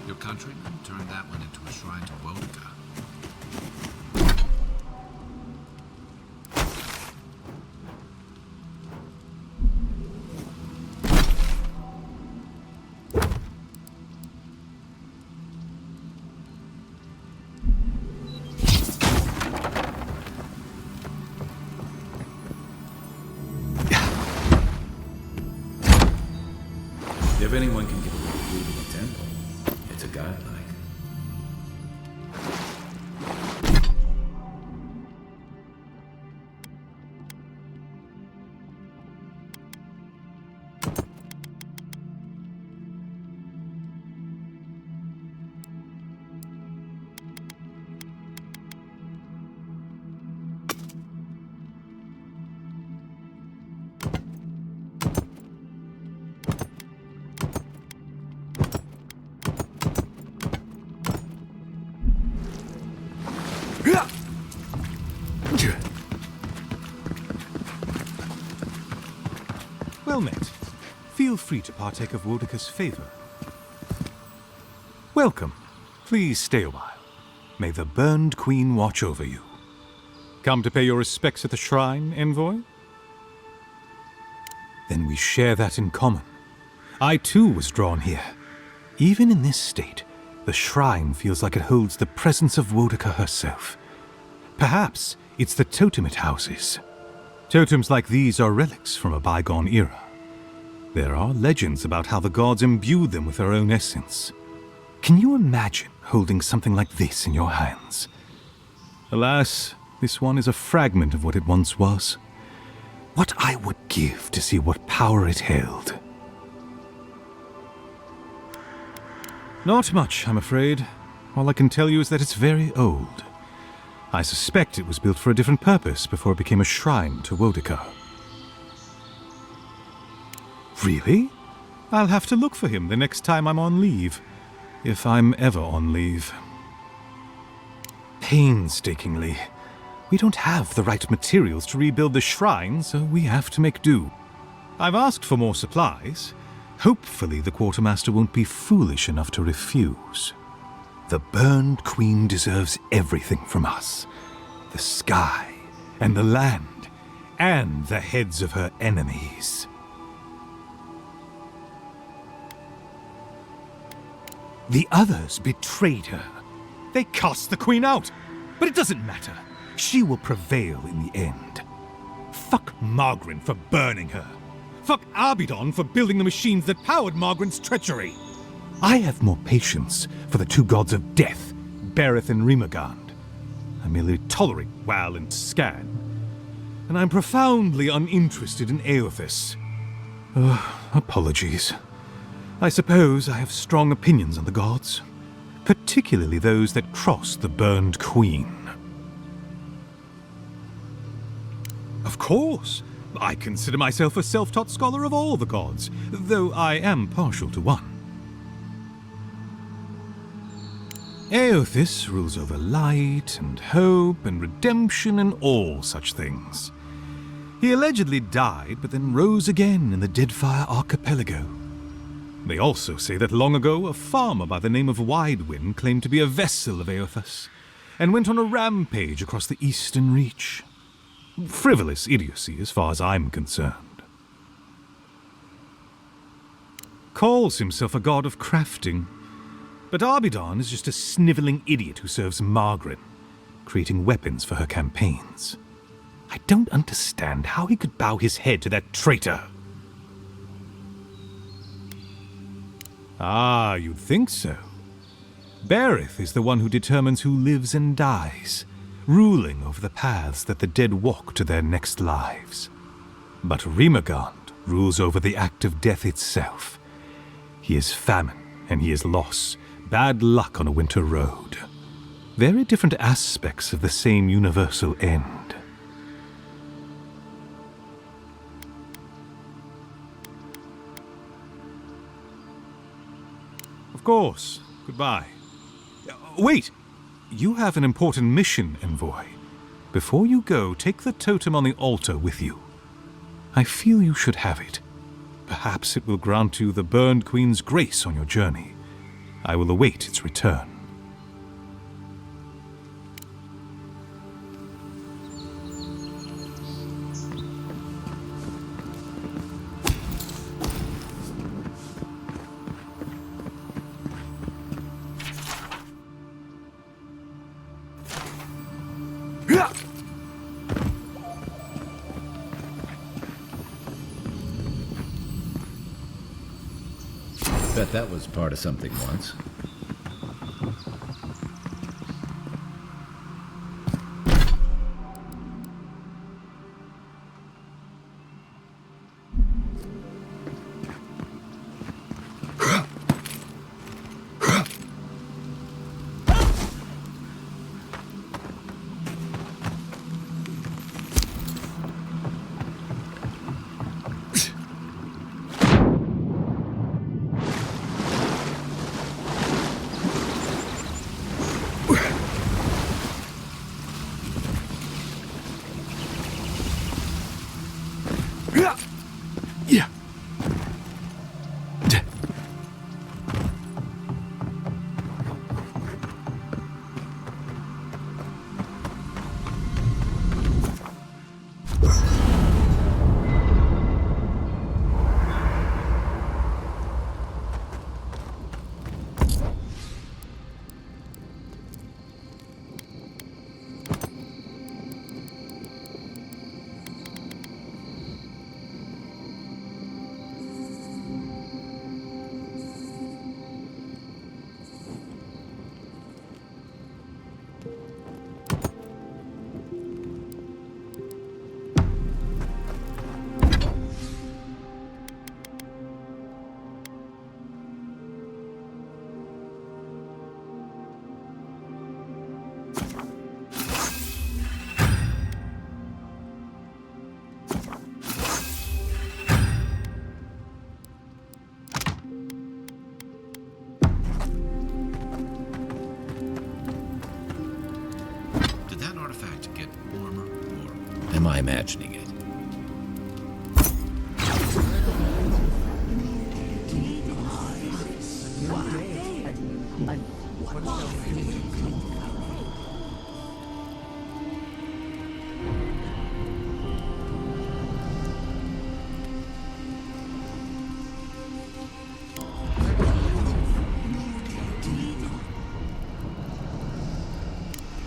Your countrymen turned that one into a shrine to Wodika. If anyone can get away with looting a temple, it's a godlike. Well met. Feel free to partake of Wodika's favor. Welcome. Please stay a while. May the Burned Queen watch over you. Come to pay your respects at the shrine, envoy? Then we share that in common. I too was drawn here. Even in this state, the shrine feels like it holds the presence of Wodika herself. Perhaps it's the totem it houses. Totems like these are relics from a bygone era. There are legends about how the gods imbued them with their own essence. Can you imagine holding something like this in your hands? Alas, this one is a fragment of what it once was. What I would give to see what power it held. Not much, I'm afraid. All I can tell you is that it's very old. I suspect it was built for a different purpose before it became a shrine to Wodika. Really? I'll have to look for him the next time I'm on leave. If I'm ever on leave. Painstakingly. We don't have the right materials to rebuild the shrine, so we have to make do. I've asked for more supplies. Hopefully the quartermaster won't be foolish enough to refuse. The Burned Queen deserves everything from us. The sky, and the land, and the heads of her enemies. The others betrayed her. They cast the Queen out. But it doesn't matter. She will prevail in the end. Fuck Margaret for burning her. Fuck Abidon for building the machines that powered Margaret's treachery. I have more patience for the two gods of death, Bereth and Rimagand. I merely tolerate Wal and Scan. And I'm profoundly uninterested in Aothis. Apologies. I suppose I have strong opinions on the gods, particularly those that cross the Burned Queen. Of course, I consider myself a self-taught scholar of all the gods, though I am partial to one. Aothis rules over light and hope and redemption and all such things. He allegedly died, but then rose again in the Deadfire Archipelago. They also say that long ago, a farmer by the name of Widewind claimed to be a vessel of Aothis, and went on a rampage across the Eastern Reach. Frivolous idiocy as far as I'm concerned. Calls himself a god of crafting, but Abidon is just a sniveling idiot who serves Margaret, creating weapons for her campaigns. I don't understand how he could bow his head to that traitor. Ah, you'd think so. Bereth is the one who determines who lives and dies, ruling over the paths that the dead walk to their next lives. But Rimagand rules over the act of death itself. He is famine, and he is loss, bad luck on a winter road. Very different aspects of the same universal end. course. Goodbye. Wait! You have an important mission, Envoy. Before you go, take the totem on the altar with you. I feel you should have it. Perhaps it will grant you the Burned Queen's grace on your journey. I will await its return. Bet that was part of something once. Am I imagining it?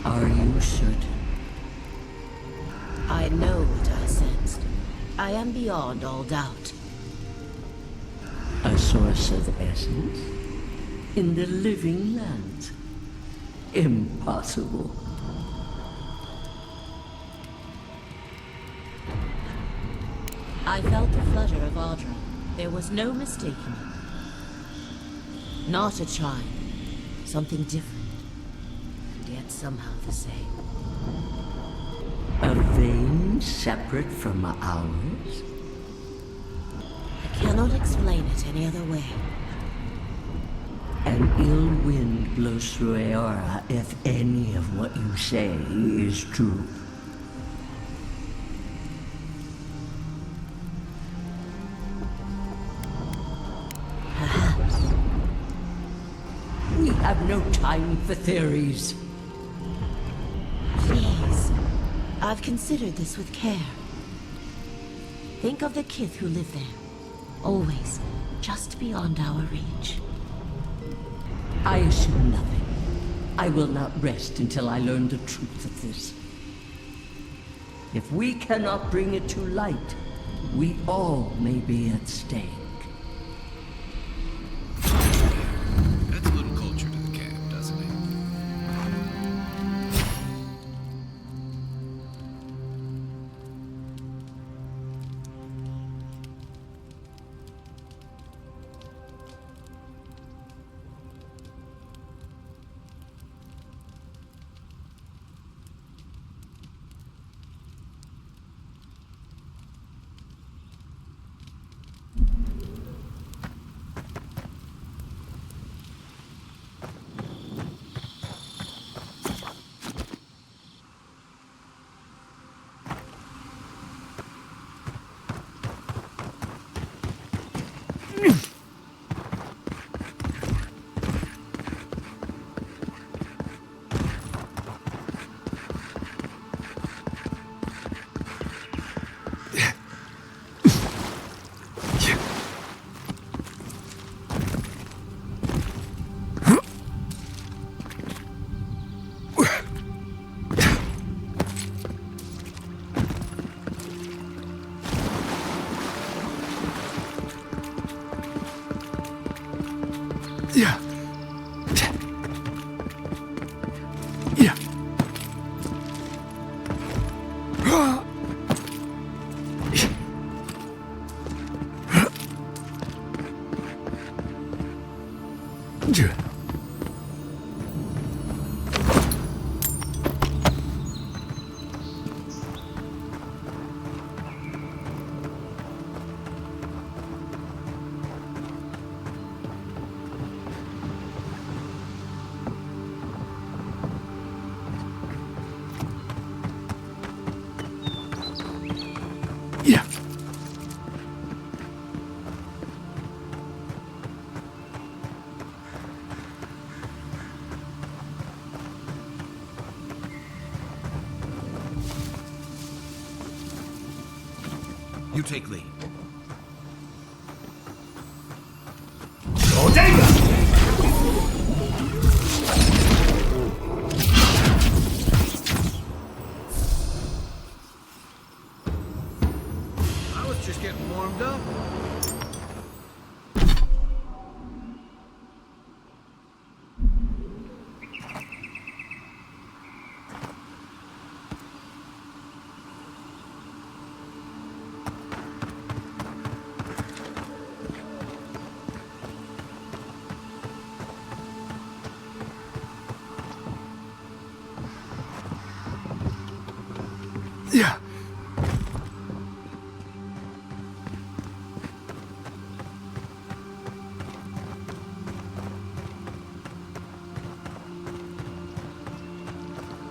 Are you certain? I know what I sensed. I am beyond all doubt. A source of essence? In the living lands? Impossible. I felt the flutter of Audra. There was no mistaking it. Not a chime. Something different. And yet somehow the same. A vein separate from ours? I cannot explain it any other way. An ill wind blows through Aora if any of what you say is true. Perhaps. We have no time for theories. Please. I've considered this with care. Think of the kith who live there. Always just beyond our reach. I assume nothing. I will not rest until I learn the truth of this. If we cannot bring it to light, we all may be at stake. That's a little culture to the camp, doesn't it? Yeah. Yeah. Yeah. You take lead. I was just getting warmed up. Yeah.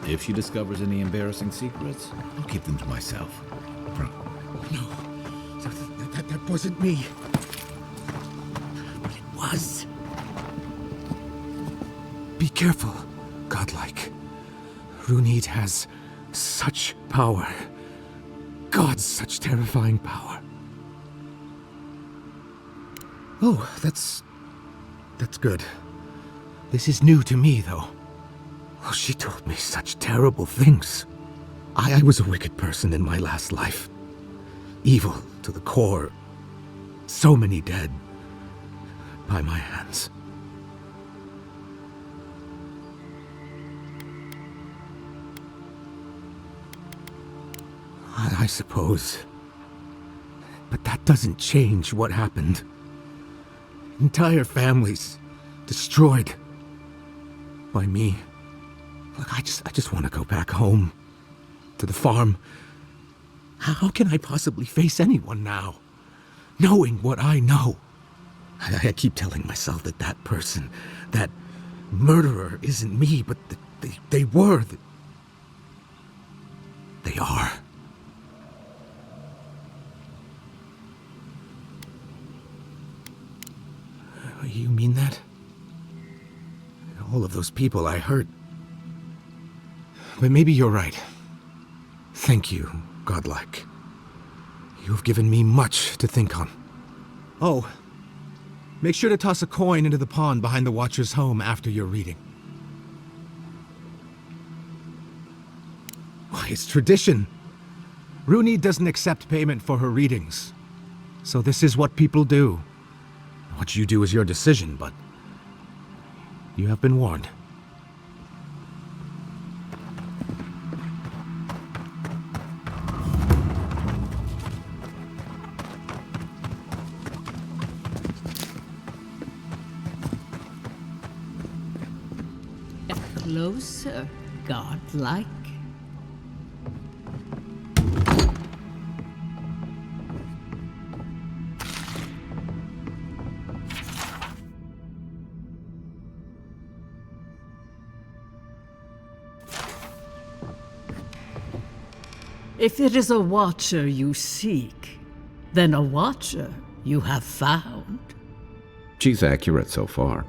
If she discovers any embarrassing secrets, I'll keep them to myself. No, that wasn't me. But it was. Be careful, godlike. Runid has such power. God, such terrifying power. Oh, that's good. This is new to me, though. Oh, she told me such terrible things. I was a wicked person in my last life. Evil to the core. So many dead by my hands. I suppose. But that doesn't change what happened. Entire families destroyed by me. Look, I just want to go back home to the farm. How can I possibly face anyone now, knowing what I know? I keep telling myself that that person, that murderer isn't me, but they were. They are. You mean that? All of those people I hurt. But maybe you're right. Thank you, godlike. You've given me much to think on. Oh, make sure to toss a coin into the pond behind the Watcher's home after your reading. Why, it's tradition. Runid doesn't accept payment for her readings. So this is what people do. What you do is your decision, but you have been warned. Closer, godlike. If it is a watcher you seek, then a watcher you have found. She's accurate so far.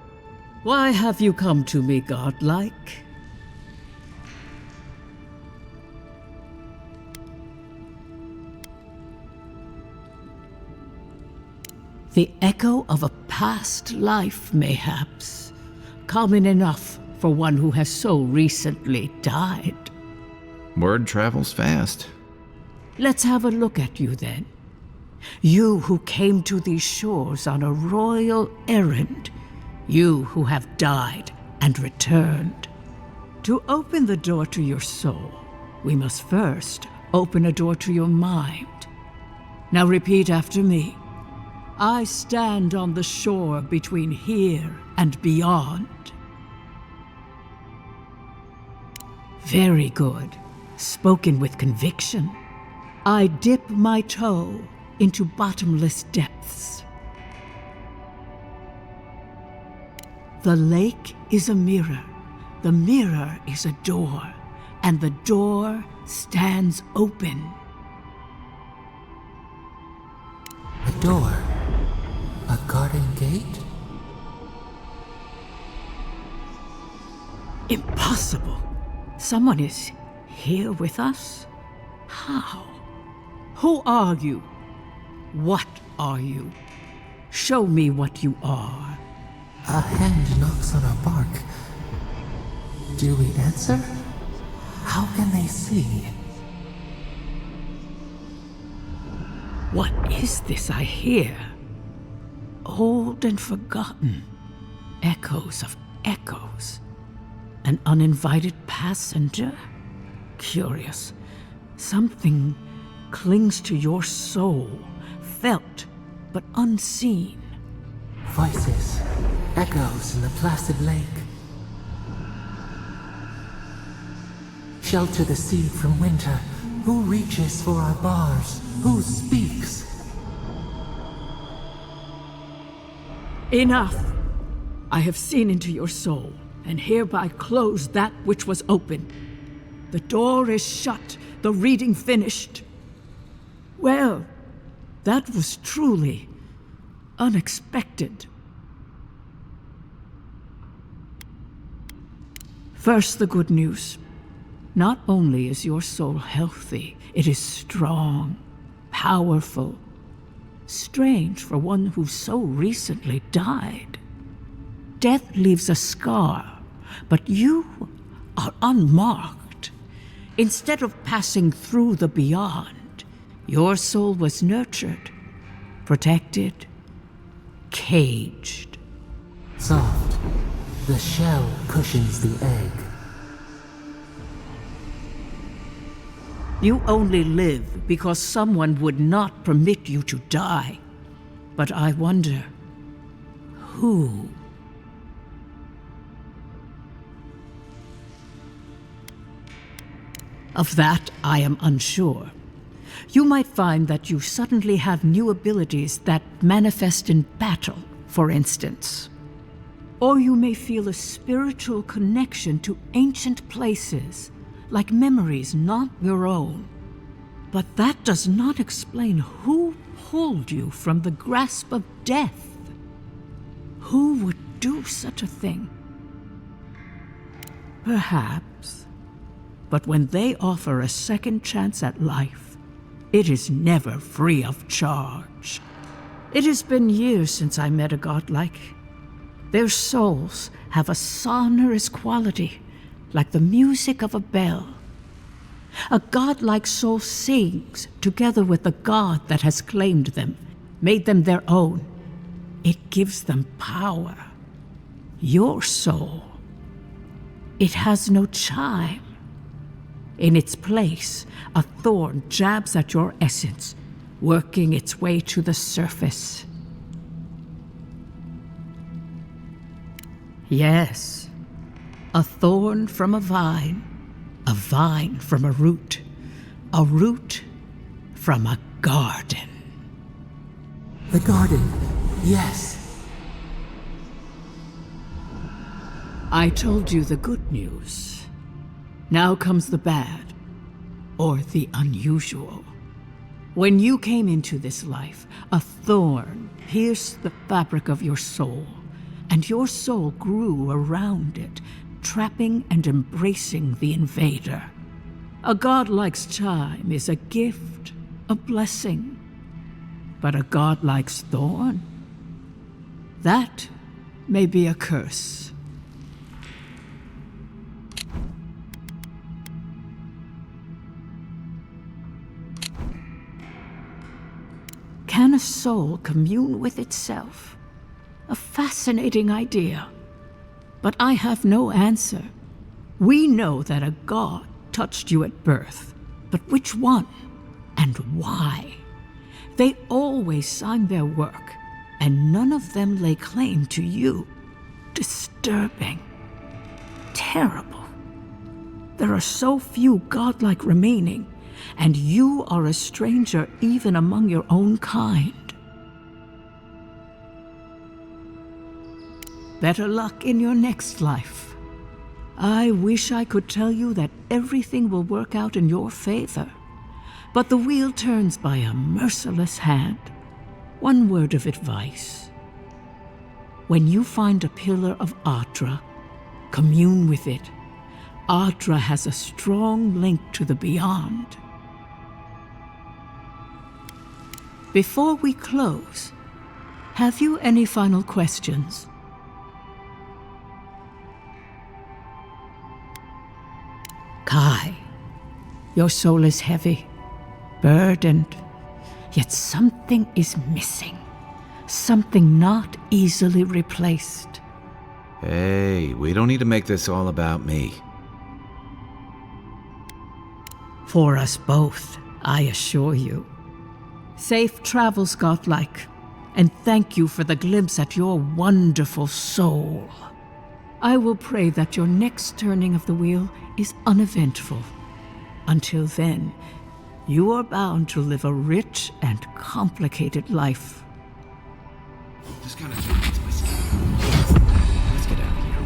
Why have you come to me, godlike? The echo of a past life, mayhaps. Common enough for one who has so recently died. Word travels fast. Let's have a look at you then. You who came to these shores on a royal errand. You who have died and returned. To open the door to your soul, we must first open a door to your mind. Now repeat after me. I stand on the shore between here and beyond. Very good. Spoken with conviction. I dip my toe into bottomless depths. The lake is a mirror. The mirror is a door. And the door stands open. A door? A garden gate? Impossible. Someone is here with us? How? Who are you? What are you? Show me what you are. A hand knocks on our bark. Do we answer? How can they see? What is this I hear? Old and forgotten. Echoes of echoes. An uninvited passenger? Curious. Something clings to your soul, felt but unseen. Voices, echoes in the placid lake. Shelter the seed from winter. Who reaches for our bars? Who speaks? Enough! I have seen into your soul, and hereby close that which was open. The door is shut, the reading finished. Well, that was truly unexpected. First, the good news. Not only is your soul healthy, it is strong, powerful. Strange for one who so recently died. Death leaves a scar, but you are unmarked. Instead of passing through the beyond, your soul was nurtured, protected, caged. Soft. The shell cushions the egg. You only live because someone would not permit you to die. But I wonder, who? Of that, I am unsure. You might find that you suddenly have new abilities that manifest in battle, for instance. Or you may feel a spiritual connection to ancient places, like memories not your own. But that does not explain who pulled you from the grasp of death. Who would do such a thing? Perhaps. But when they offer a second chance at life, it is never free of charge. It has been years since I met a godlike. Their souls have a sonorous quality, like the music of a bell. A godlike soul sings together with the god that has claimed them, made them their own. It gives them power. Your soul, it has no chime. In its place, a thorn jabs at your essence, working its way to the surface. Yes, a thorn from a vine from a root from a garden. The garden, yes. I told you the good news. Now comes the bad, or the unusual. When you came into this life, a thorn pierced the fabric of your soul, and your soul grew around it, trapping and embracing the invader. A godlike's chime is a gift, a blessing. But a godlike's thorn? That may be a curse. Can a soul commune with itself? A fascinating idea. But I have no answer. We know that a god touched you at birth, but which one and why? They always sign their work, and none of them lay claim to you. Disturbing. Terrible. There are so few godlike remaining, and you are a stranger even among your own kind. Better luck in your next life. I wish I could tell you that everything will work out in your favor, but the wheel turns by a merciless hand. One word of advice. When you find a pillar of Ardra, commune with it. Ardra has a strong link to the beyond. Before we close, have you any final questions? Kai, your soul is heavy, burdened, yet something is missing. Something not easily replaced. Hey, we don't need to make this all about me. For us both, I assure you. Safe travels, godlike, and thank you for the glimpse at your wonderful soul. I will pray that your next turning of the wheel is uneventful. Until then, you are bound to live a rich and complicated life. Just gotta get into my skin. Let's get out of here.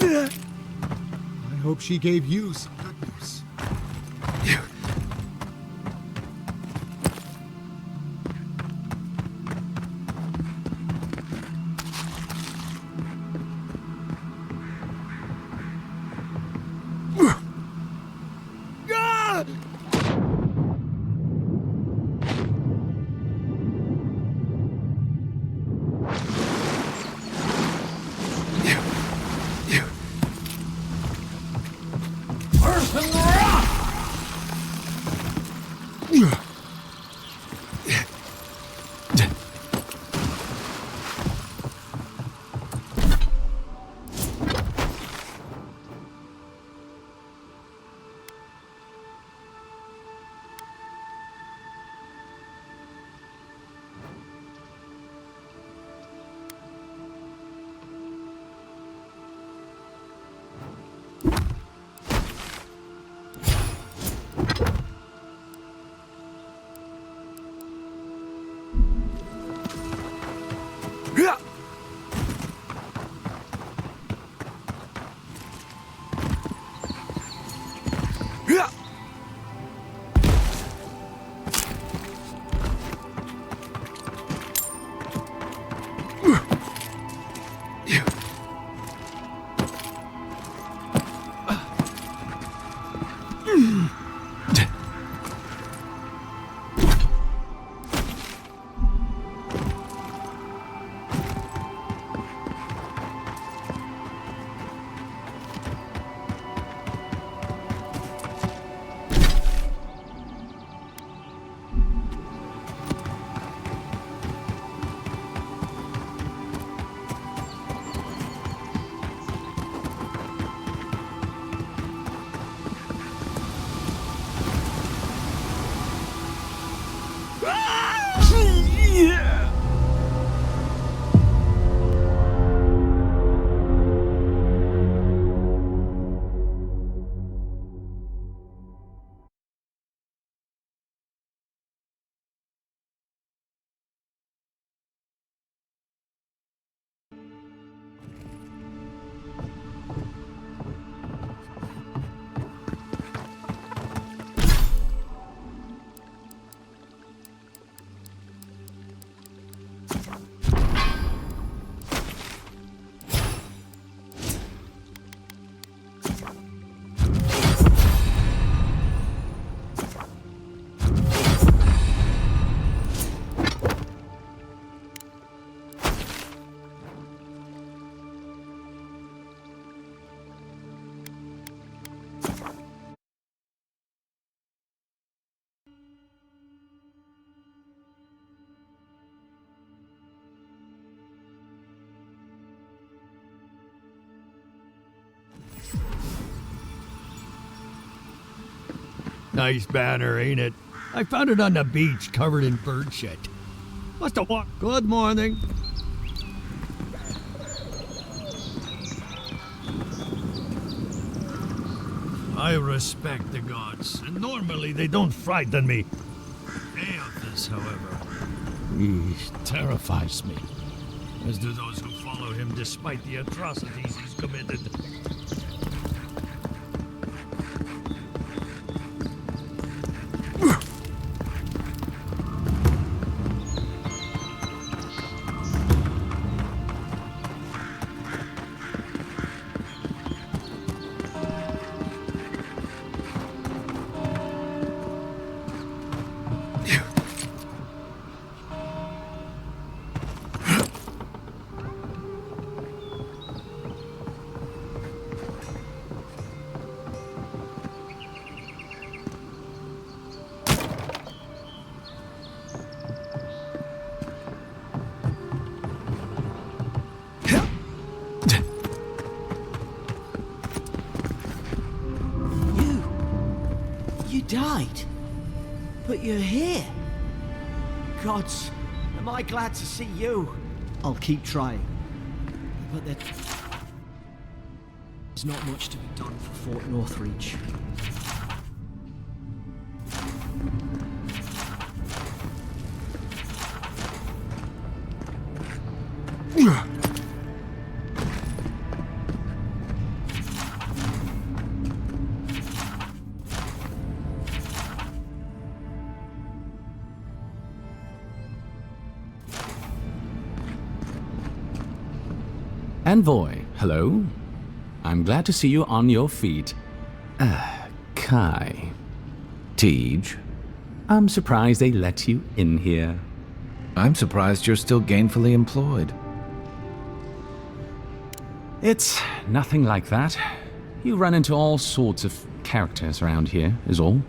I hope she gave you some good news. Nice banner, ain't it? I found it on the beach, covered in bird shit. Must have walked. Good morning. I respect the gods, and normally they don't frighten me. Aothas, however, he terrifies me, as do those who follow him despite the atrocities he's committed. Died? But you're here. Gods, am I glad to see you. I'll keep trying. But there's not much to be done for Fort Northreach. Envoy, hello. I'm glad to see you on your feet. Kai. Tej. I'm surprised they let you in here. I'm surprised you're still gainfully employed. It's nothing like that. You run into all sorts of characters around here, is all.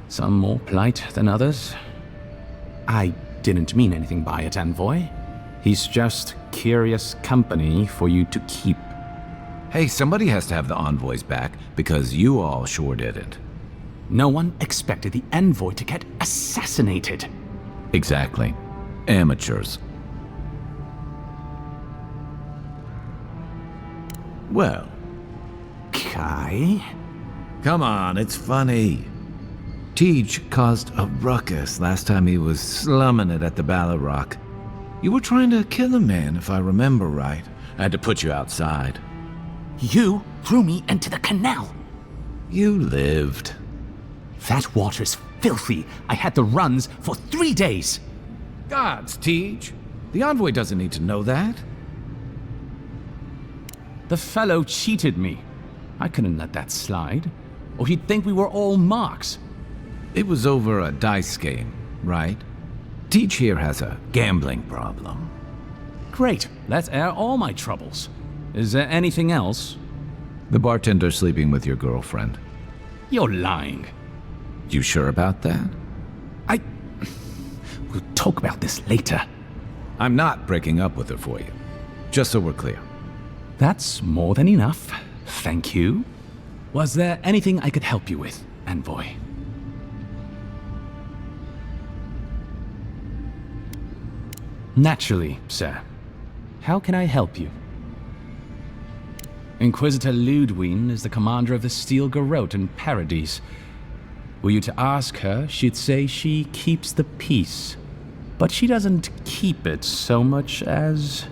Some more polite than others. I didn't mean anything by it, Envoy. He's just curious company for you to keep. Hey, somebody has to have the envoys back, because you all sure didn't. No one expected the Envoy to get assassinated. Exactly. Amateurs. Well. Kai? Come on, it's funny. Tej caused a ruckus last time he was slumming it at the Ballarrock. You were trying to kill a man, if I remember right. I had to put you outside. You threw me into the canal. You lived. That water's filthy. I had the runs for 3 days. Gods, Tej. The envoy doesn't need to know that. The fellow cheated me. I couldn't let that slide, or he'd think we were all marks. It was over a dice game, right? Tej here has a gambling problem. Great, let's air all my troubles. Is there anything else? The bartender's sleeping with your girlfriend. You're lying. You sure about that? We'll talk about this later. I'm not breaking up with her for you. Just so we're clear. That's more than enough. Thank you. Was there anything I could help you with, Envoy? Naturally, sir. How can I help you? Inquisitor Ludwig is the commander of the Steel Garrote in Paradise. Were you to ask her, she'd say she keeps the peace. But she doesn't keep it so much as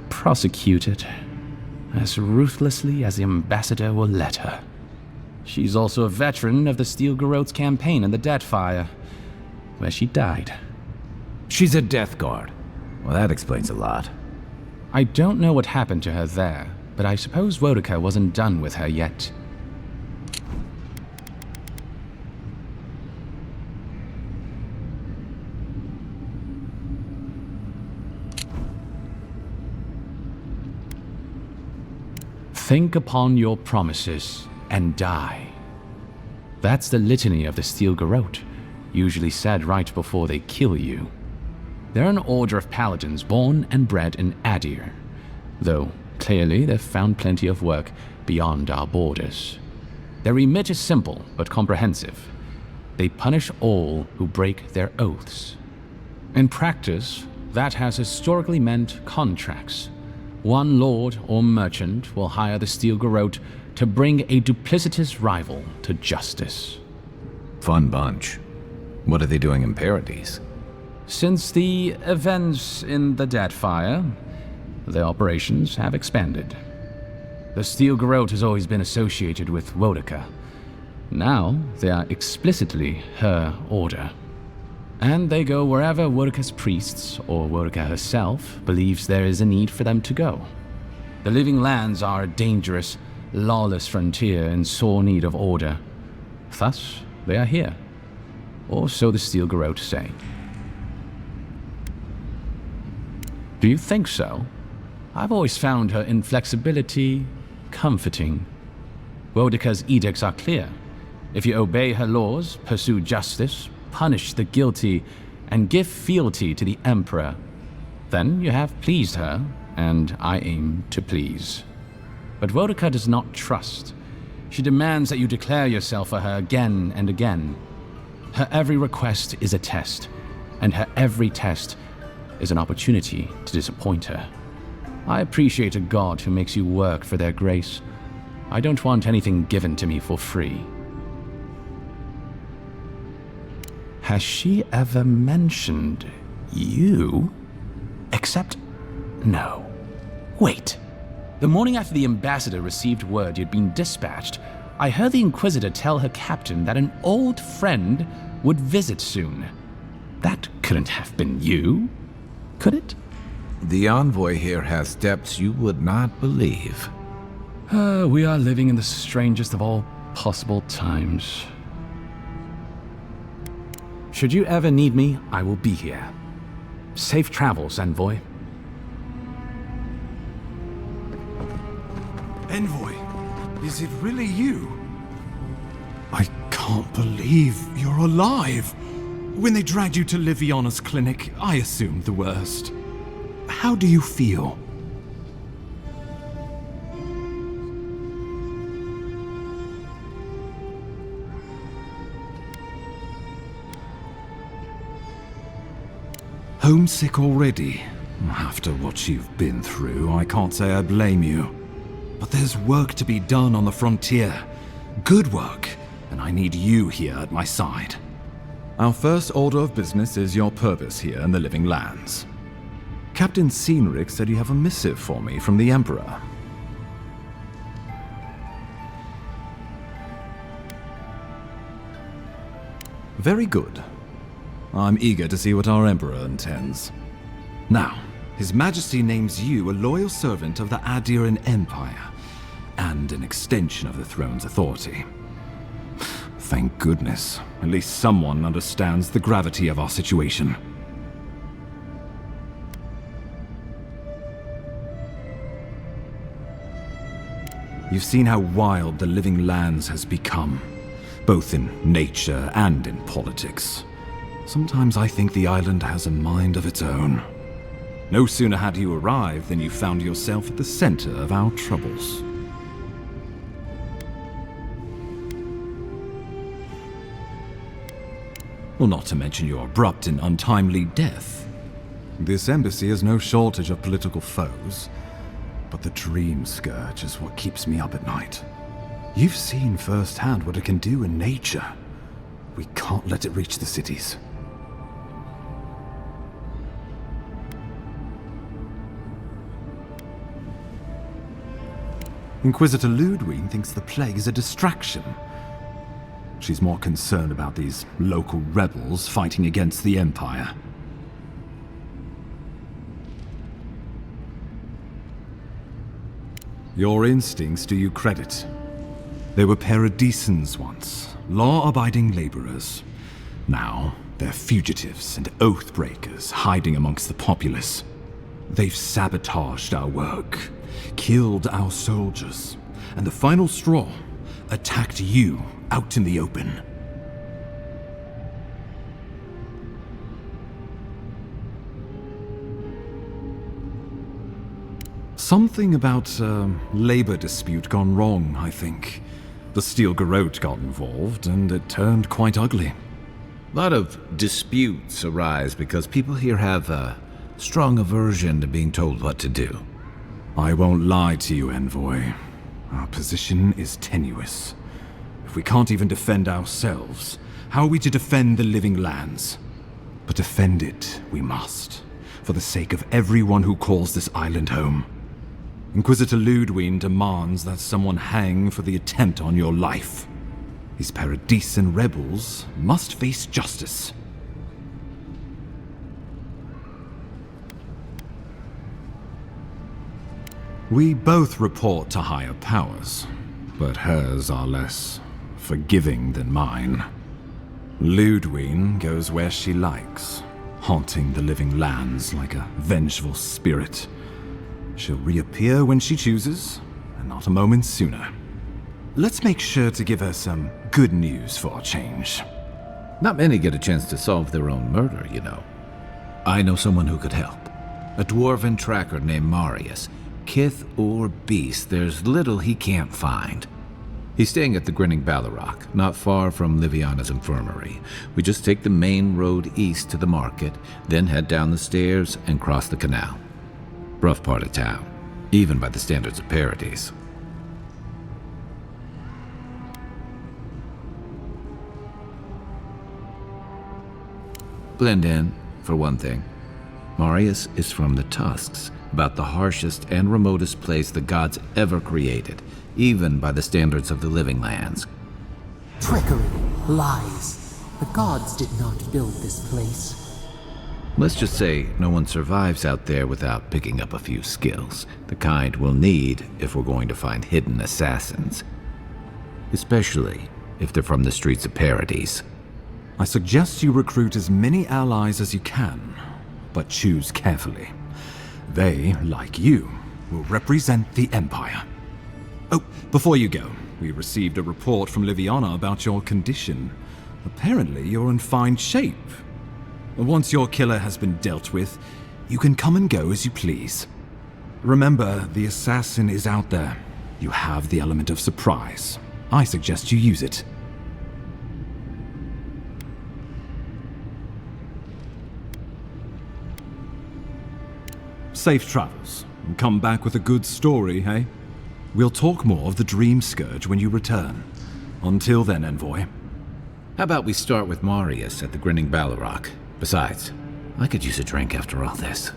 prosecute it. As ruthlessly as the ambassador will let her. She's also a veteran of the Steel Garrote's campaign in the Deathfire, where she died. She's a Death Guard. Well, that explains a lot. I don't know what happened to her there, but I suppose Wodaka wasn't done with her yet. Think upon your promises and die. That's the litany of the Steel Garrote, usually said right before they kill you. They're an order of paladins born and bred in Adir, though clearly they've found plenty of work beyond our borders. Their remit is simple but comprehensive. They punish all who break their oaths. In practice, that has historically meant contracts. One lord or merchant will hire the Steel Garrote to bring a duplicitous rival to justice. Fun bunch. What are they doing in Paradise? Since the events in the Deathfire, their operations have expanded. The Steel Garrote has always been associated with Wodaka. Now they are explicitly her order. And they go wherever Wodaka's priests, or Wodaka herself, believes there is a need for them to go. The Living Lands are a dangerous, lawless frontier in sore need of order. Thus, they are here. Or so the Steel Garrote say. Do you think so? I've always found her inflexibility comforting. Wodaka's edicts are clear. If you obey her laws, pursue justice, punish the guilty, and give fealty to the Emperor, then you have pleased her, and I aim to please. But Wodaka does not trust. She demands that you declare yourself for her again and again. Her every request is a test, and her every test is an opportunity to disappoint her. I appreciate a god who makes you work for their grace. I don't want anything given to me for free. Has she ever mentioned you? Except, no. Wait. The morning after the ambassador received word you'd been dispatched, I heard the Inquisitor tell her captain that an old friend would visit soon. That couldn't have been you, could it? The envoy here has depths you would not believe. We are living in the strangest of all possible times. Should you ever need me, I will be here. Safe travels, Envoy. Envoy, is it really you? I can't believe you're alive. When they dragged you to Liviana's clinic, I assumed the worst. How do you feel? Homesick already? After what you've been through, I can't say I blame you. But there's work to be done on the frontier. Good work, and I need you here at my side. Our first order of business is your purpose here in the Living Lands. Captain Cynric said you have a missive for me from the Emperor. Very good. I'm eager to see what our Emperor intends. Now, His Majesty names you a loyal servant of the Adiran Empire, and an extension of the throne's authority. Thank goodness, at least someone understands the gravity of our situation. You've seen how wild the Living Lands has become, both in nature and in politics. Sometimes I think the island has a mind of its own. No sooner had you arrived than you found yourself at the center of our troubles. Well, not to mention your abrupt and untimely death. This embassy has no shortage of political foes, but the dream scourge is what keeps me up at night. You've seen firsthand what it can do in nature. We can't let it reach the cities. Inquisitor Ludwig thinks the plague is a distraction. She's more concerned about these local rebels fighting against the Empire. Your instincts do you credit. They were paradisans once, law-abiding laborers. Now, they're fugitives and oath-breakers hiding amongst the populace. They've sabotaged our work, killed our soldiers, and the final straw, attacked you out in the open. Something about a labor dispute gone wrong, I think. The Steel Garrote got involved, and it turned quite ugly. A lot of disputes arise because people here have a strong aversion to being told what to do. I won't lie to you, Envoy. Our position is tenuous. If we can't even defend ourselves, how are we to defend the Living Lands? But defend it we must, for the sake of everyone who calls this island home. Inquisitor Ludwig demands that someone hang for the attempt on your life. These Paradisan rebels must face justice. We both report to higher powers, but hers are less forgiving than mine. Ludwig goes where she likes, haunting the Living Lands like a vengeful spirit. She'll reappear when she chooses, and not a moment sooner. Let's make sure to give her some good news for a change. Not many get a chance to solve their own murder, you know. I know someone who could help. A dwarven tracker named Marius. Kith or beast, there's little he can't find. He's staying at the Grinning Ballarrock, not far from Liviana's infirmary. We just take the main road east to the market, then head down the stairs and cross the canal. Rough part of town, even by the standards of Paradis. Blend in, for one thing. Marius is from the Tusks, about the harshest and remotest place the gods ever created, even by the standards of the Living Lands. Trickery, lies. The gods did not build this place. Let's just say no one survives out there without picking up a few skills, the kind we'll need if we're going to find hidden assassins. Especially if they're from the streets of Paradise. I suggest you recruit as many allies as you can, but choose carefully. They, like you, will represent the Empire. Oh, before you go, we received a report from Liviana about your condition. Apparently, you're in fine shape. Once your killer has been dealt with, you can come and go as you please. Remember, the assassin is out there. You have the element of surprise. I suggest you use it. Safe travels, and come back with a good story, hey? We'll talk more of the Dream Scourge when you return. Until then, Envoy. How about we start with Marius at the Grinning Balrog? Besides, I could use a drink after all this.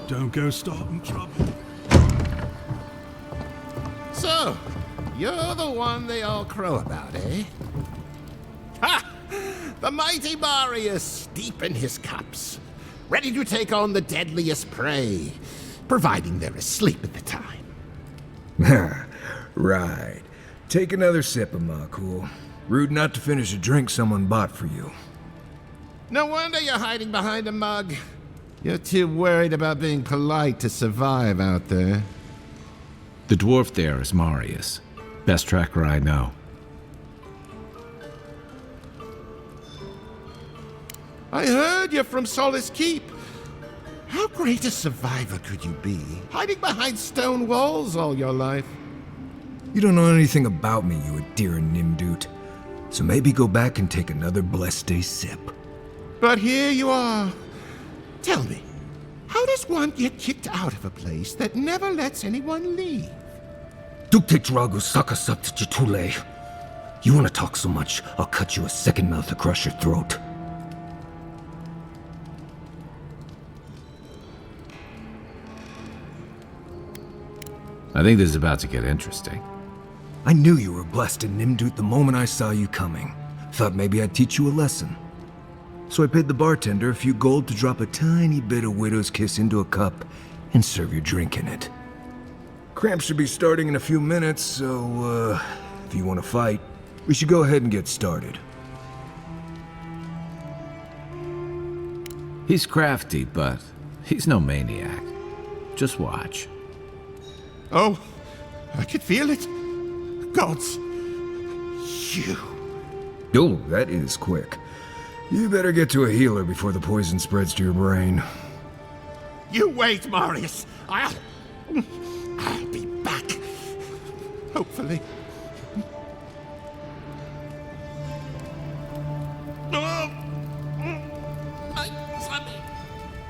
Don't go starting trouble. So, you're the one they all crow about, eh? Ha! The mighty Marius, deep in his cups, ready to take on the deadliest prey, providing they're asleep at the time. Right. Take another sip of my cool. Rude not to finish a drink someone bought for you. No wonder you're hiding behind a mug. You're too worried about being polite to survive out there. The dwarf there is Marius. Best tracker I know. I heard you're from Solace Keep. How great a survivor could you be, hiding behind stone walls all your life? You don't know anything about me, you Adirran Nimdut. So maybe go back and take another blessed day sip. But here you are. Tell me, how does one get kicked out of a place that never lets anyone leave? Duktetragu sakasat jitule. You want to talk so much, I'll cut you a second mouth across your throat. I think this is about to get interesting. I knew you were blessed in Nimdut the moment I saw you coming. Thought maybe I'd teach you a lesson. So I paid the bartender a few gold to drop a tiny bit of Widow's Kiss into a cup and serve your drink in it. Cramps should be starting in a few minutes, so, if you want to fight, we should go ahead and get started. He's crafty, but he's no maniac. Just watch. Oh, I could feel it. Gods, you. Oh, that is quick. You better get to a healer before the poison spreads to your brain. You wait, Marius. I'll be back. Hopefully.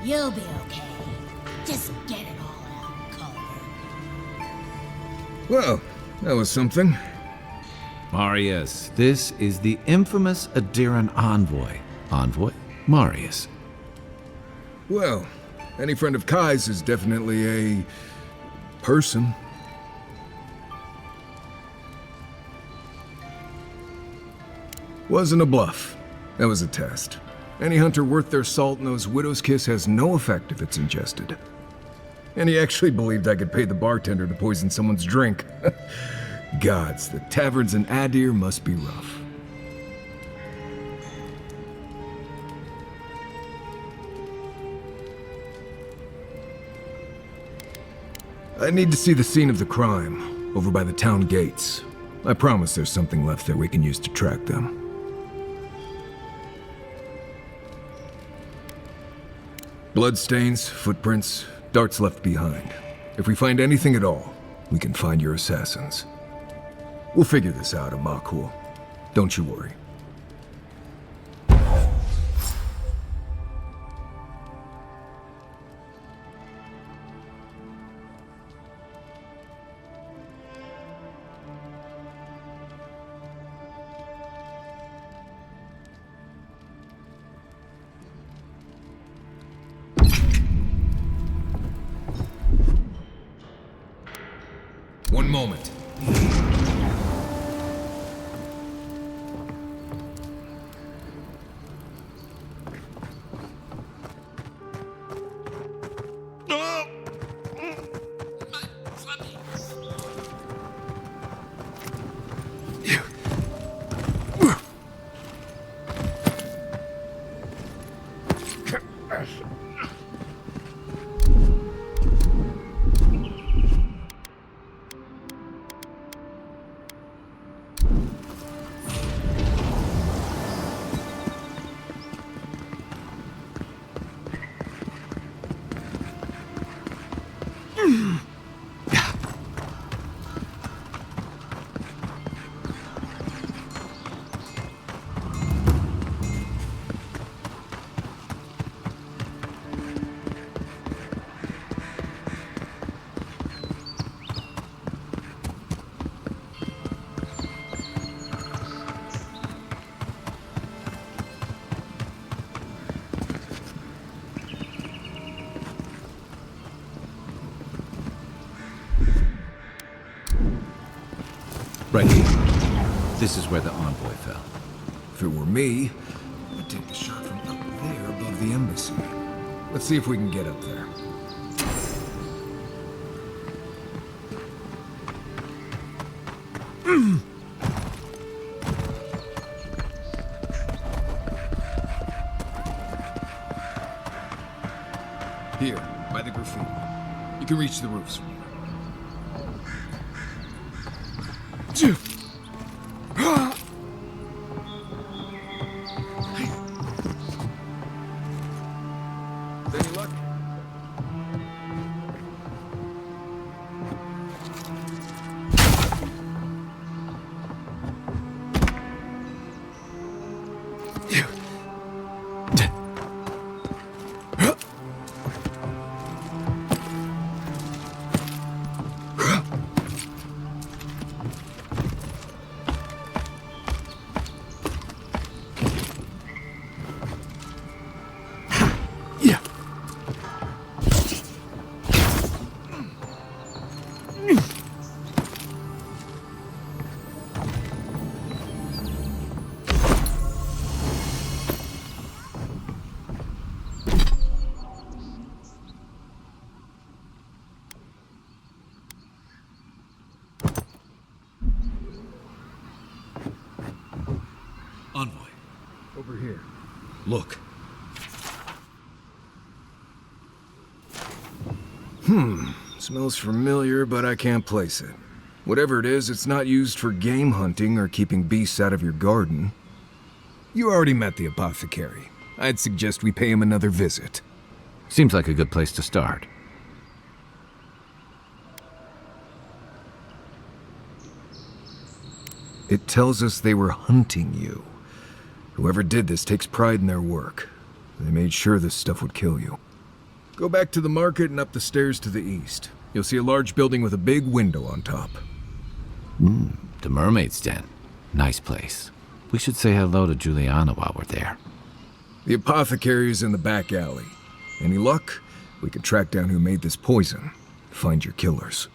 You'll be okay. Just get it all out, Culver. Well, that was something. Marius, this is the infamous Adirran envoy. Envoy? Marius. Well, any friend of Kai's is definitely a person. Wasn't a bluff. That was a test. Any hunter worth their salt knows Widow's Kiss has no effect if it's ingested. And he actually believed I could pay the bartender to poison someone's drink. Gods, the taverns in Adir must be rough. I need to see the scene of the crime, over by the town gates. I promise there's something left there we can use to track them. Bloodstains, footprints, darts left behind. If we find anything at all, we can find your assassins. We'll figure this out, Amakul. Don't you worry. One moment. Right here. This is where the envoy fell. If it were me, I'd take the shot from up there above the embassy. Let's see if we can get up there. Here, by the graffiti. You can reach the roofs. Any luck? Envoy. Over here. Look. Smells familiar, but I can't place it. Whatever it is, it's not used for game hunting or keeping beasts out of your garden. You already met the apothecary. I'd suggest we pay him another visit. Seems like a good place to start. It tells us they were hunting you. Whoever did this takes pride in their work. They made sure this stuff would kill you. Go back to the market and up the stairs to the east. You'll see a large building with a big window on top. The Mermaid's Den. Nice place. We should say hello to Juliana while we're there. The apothecary is in the back alley. Any luck? We could track down who made this poison. Find your killers.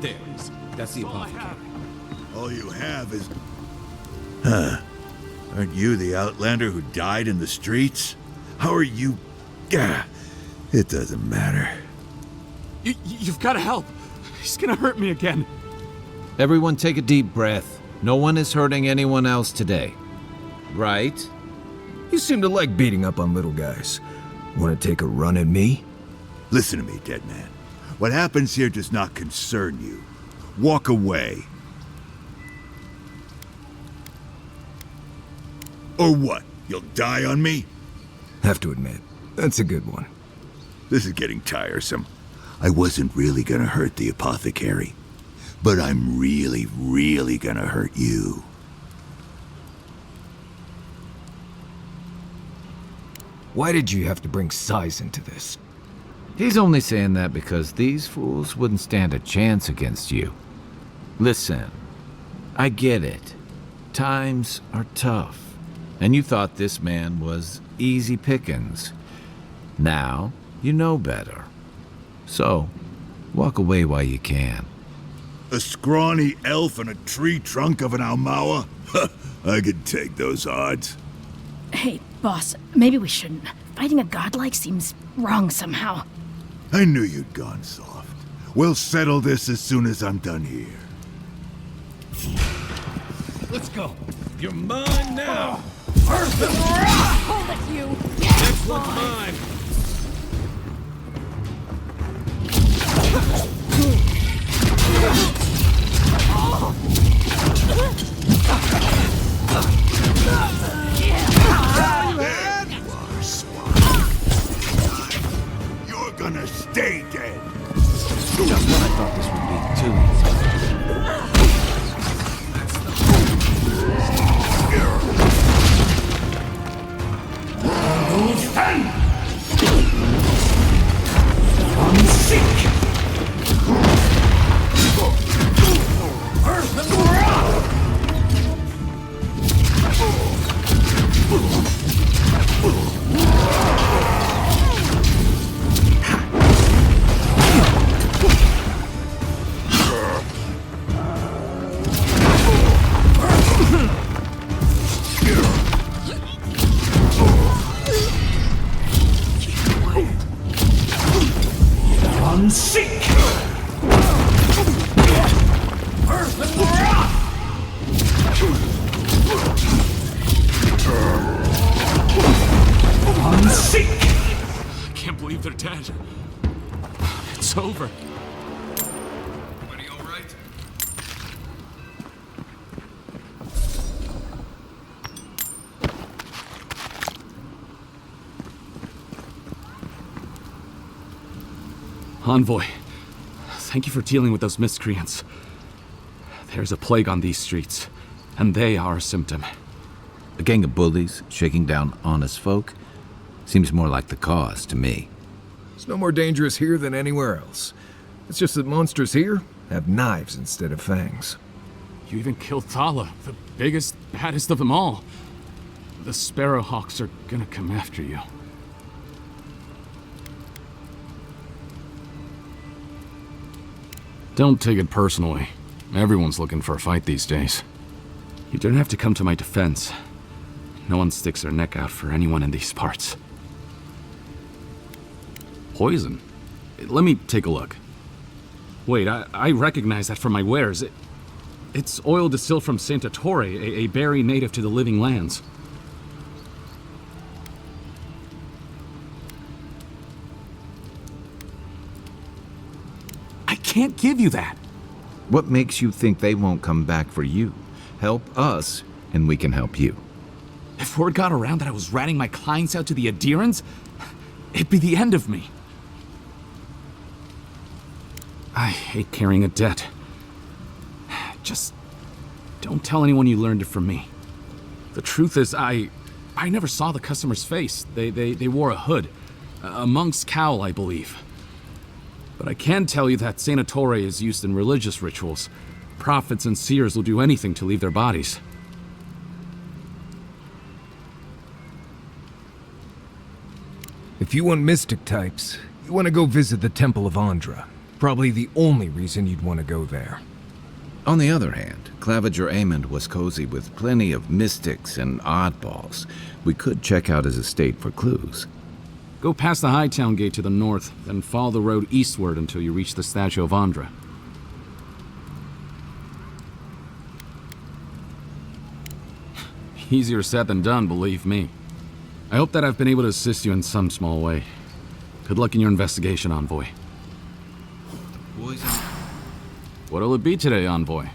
There. That's the apothecary. All you have is... Huh. Aren't you the outlander who died in the streets? How are you... Gah. It doesn't matter. You've got to help. He's gonna hurt me again. Everyone take a deep breath. No one is hurting anyone else today. Right? You seem to like beating up on little guys. Want to take a run at me? Listen to me, dead man. What happens here does not concern you. Walk away. Or what? You'll die on me? Have to admit, that's a good one. This is getting tiresome. I wasn't really gonna hurt the apothecary, but I'm really, really gonna hurt you. Why did you have to bring size into this? He's only saying that because these fools wouldn't stand a chance against you. Listen, I get it. Times are tough, and you thought this man was easy pickings. Now, you know better. So, walk away while you can. A scrawny elf and a tree trunk of an Almawa? I could take those odds. Hey, boss, maybe we shouldn't. Fighting a godlike seems wrong somehow. I knew you'd gone soft. We'll settle this as soon as I'm done here. Let's go. You're mine now. Perfect. Hold it, you. Next one's mine. You're gonna stay dead. Just when I thought this would be too I can't believe they're dead. It's over. Everybody all right? Envoy, thank you for dealing with those miscreants. There's a plague on these streets, and they are a symptom. A gang of bullies shaking down honest folk? Seems more like the cause to me. It's no more dangerous here than anywhere else. It's just that monsters here have knives instead of fangs. You even killed Thala, the biggest, baddest of them all. The Sparrowhawks are gonna come after you. Don't take it personally. Everyone's looking for a fight these days. You don't have to come to my defense. No one sticks their neck out for anyone in these parts. Poison? Let me take a look. Wait, I recognize that from my wares. It's oil distilled from Santa Torre, a berry native to the Living Lands. I can't give you that! What makes you think they won't come back for you? Help us, and we can help you. If word got around that I was ratting my clients out to the Adirans, it'd be the end of me. I hate carrying a debt. Just don't tell anyone you learned it from me. The truth is, I never saw the customer's face. They wore a hood. A monk's cowl, I believe. But I can tell you that Santa Torre is used in religious rituals. Prophets and seers will do anything to leave their bodies. If you want mystic types, you want to go visit the Temple of Andra. Probably the only reason you'd want to go there. On the other hand, Claviger Amond was cozy with plenty of mystics and oddballs. We could check out his estate for clues. Go past the Hightown Gate to the north, then follow the road eastward until you reach the statue of Andra. Easier said than done, believe me. I hope that I've been able to assist you in some small way. Good luck in your investigation, Envoy. Boys, What'll it be today, Envoy?